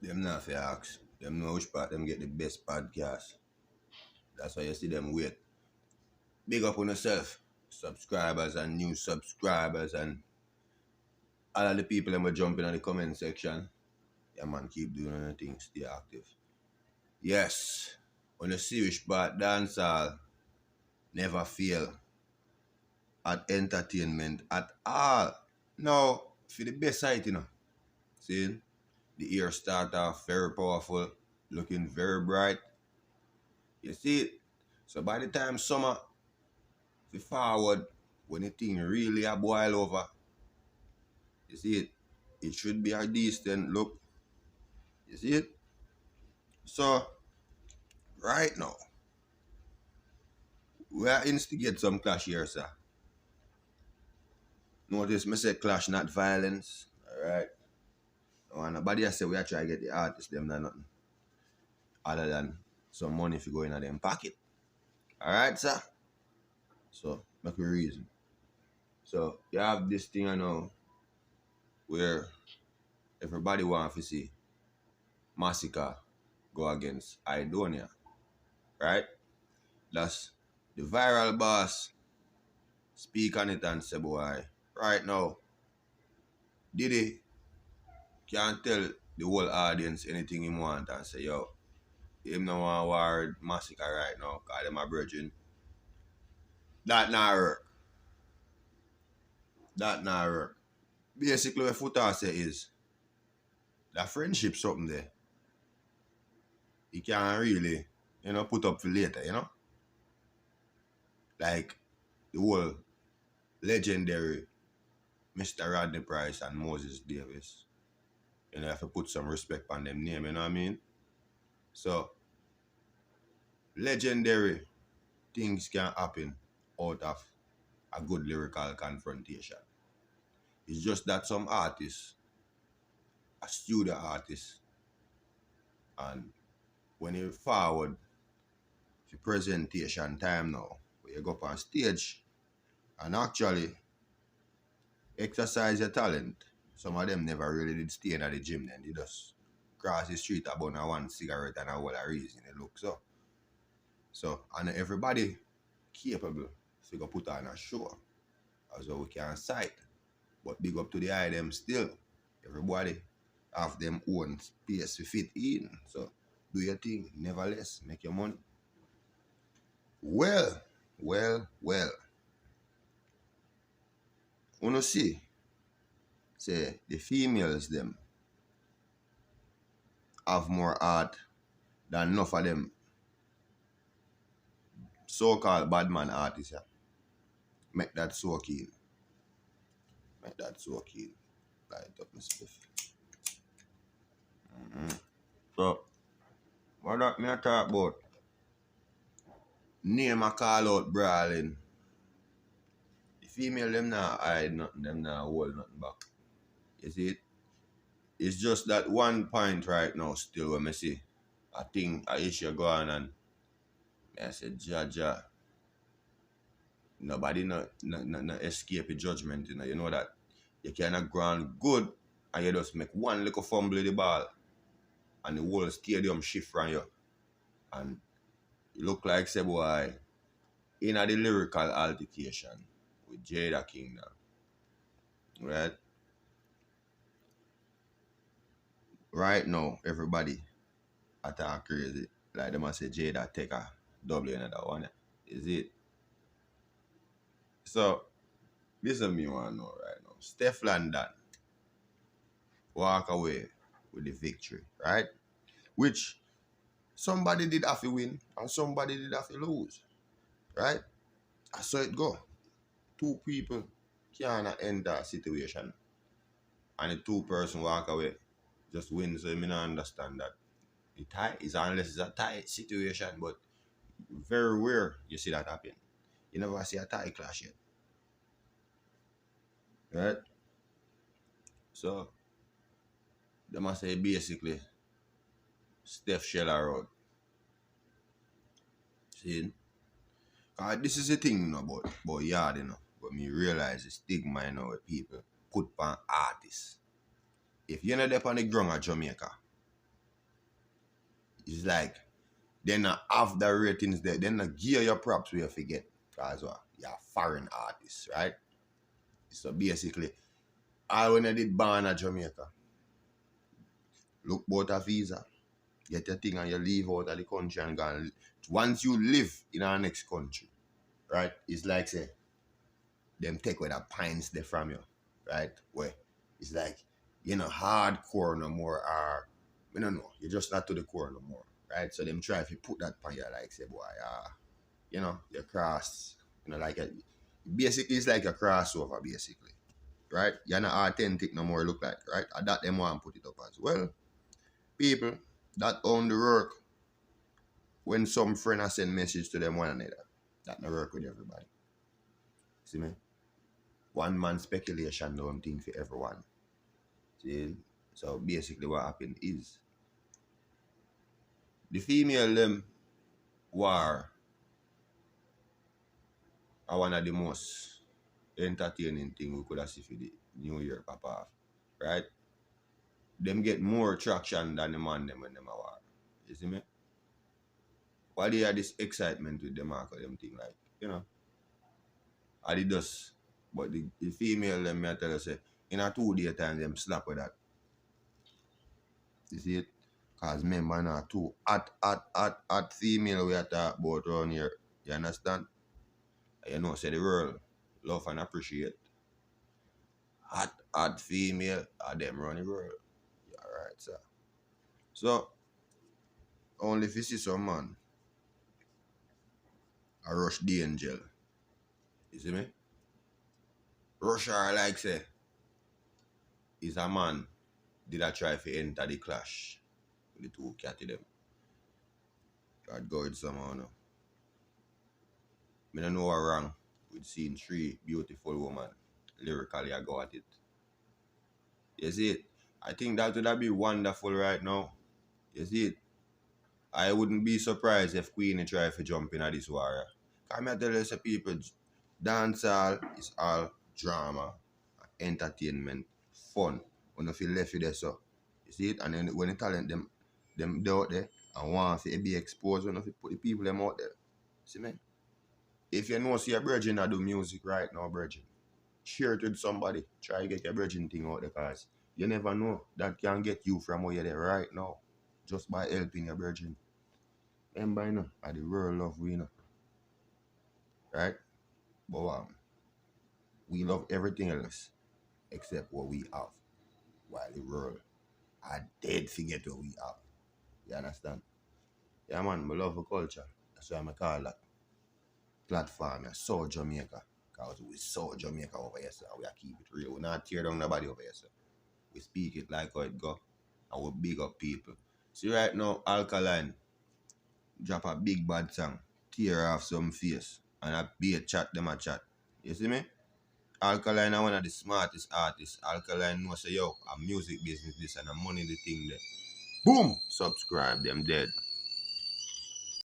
Them not for ask. Them know which part them get the best podcast. That's why you see them wait. Big up on yourself. Subscribers and new subscribers and all of the people that will jump in the comment section. Yeah man, keep doing your thing, stay active. Yes, on the serious part, dancehall never fail at entertainment at all. Now, for the best side, see, the ear start off very powerful, looking very bright. You see it? So by the time summer, the forward, when the thing really a boil over, you see it? It should be a decent look. You see it? So, right now, we are instigate some clash here, sir. Notice me say clash, not violence. Alright? No, nobody has said we are trying to get the artists, them not nothing. Other than some money if you go in them pocket. Alright, sir? So, make a reason. So, you have this thing I know where everybody wants to see Massacre go against Idonia. Right? That's the viral boss speak on it and say, boy, right now, Diddy can't tell the whole audience anything he want and say, yo, him no want war Massacre right now, because them a virgin. That not work. That not work. Basically, what Foota say is, that friendship something there. He can't really, put up for later, Like the whole legendary Mr. Rodney Price and Moses Davis. You have to put some respect on them name, you know what I mean? So, legendary things can happen out of a good lyrical confrontation. It's just that some artists, a studio artist, and when you forward the presentation time now, where you go up on stage and actually exercise your talent. Some of them never really did stay in the gym then. They just cross the street about one cigarette and a whole of reason they look so. So, and everybody capable to go put on a show. As well we can sight. But big up to the eye them still. Everybody have them own space to fit in. So, do your thing. Nevertheless, make your money. Well. Wanna see? Say, the females them have more art than enough of them so-called bad man artists. Yeah. Make that so keen. Make that so keen. Light up my stuff. So, what that me I talk about? Name a call out brawling. The female them not hide nothing, them not hold nothing back. You see it? It's just that one point right now still when I see a thing, a issue go on and I said, Jaja, nobody no escape a judgment, You know that you cannot go on good and you just make one little fumble of the ball and the whole stadium shift from you. And you look like say boy in the lyrical altercation with Jada King now. Right? Right now, everybody attack crazy. Like them say Jada take a double another one. Is it? So, this is me want to know right now. Stefflon done walk away with the victory, right? Which somebody did have to win and somebody did have to lose, right? That's how it go. Two people cannot enter a situation and the two person walk away just win. So I don't understand that. The tie is unless it's a tie situation, but very rare you see that happen. You never see a tie clash yet. Right? So they must say basically Steph shell her out. See? This is the thing about yard, But me realize the stigma, with people put on artists. If you're not there on the ground at Jamaica, It's like, they not have the ratings there. They not give your props where you forget. Because what? You're a foreign artist, right? So basically, I when I did born in Jamaica, look about a visa, get your thing and you leave out of the country and go and once you live in our next country, right? It's like say, them take away the pines there from you, right? Where it's like, hardcore no more or I don't know, you're just not to the core no more. Right? So them try if you put that on you like say boy, you cross, like basically it's like a crossover basically. Right? You're not authentic no more look like, right? And that them want to put it up as well. People that own the work when some friend has send message to them one another. That not work with everybody. See me? One man speculation don't think for everyone. See? So basically what happened is the female them war are one of the most entertaining thing we could have seen for the New Year pop off. Right? Them get more traction than the man them when them are war. You see me? Why they have this excitement with them mark them thing like, I did just but the female them me I tell you say in a 2 day time them slap with that. You see it? Cause remember now two hot female we are talk about around here. You understand? Say the world love and appreciate. Hot female are them run the world. Yeah, alright, sir. So only if you see some man a rush the angel. You see me? Rush her like say is a man did I try to enter the clash with the two catty them. God go with somehow now. I don't know what wrong with seeing 3 beautiful women lyrically I go at it. You see it? I think that would be wonderful right now. You see it? I wouldn't be surprised if Queenie try to jump in at this war. Come here tell you say people dancehall is all drama, entertainment, fun. When you feel left with there so. You see it? And then when the talent them they out there and want to be exposed, when you put the people them out there. See me? If you know see a virgin I do music right now, virgin, share it with somebody. Try to get your virgin thing out there because you never know that can get you from where you're there right now. Just by helping your virgin. Remember, the world love we, right? But we love everything else except what we have. While the world are dead forget what we have. You understand? Yeah, man, I love the culture. That's why I call that platform, so Jamaica. Because we saw Jamaica over here, so we keep it real. We not tear down nobody over here, so we speak it like how it go. And we big up people. See right now, Alkaline drop a big bad song, tear off some face, and a be a chat them a chat. You see me? Alkaline is one of the smartest artists. Alkaline knows say yo, a music business this and a money the thing there. Boom! Subscribe them dead.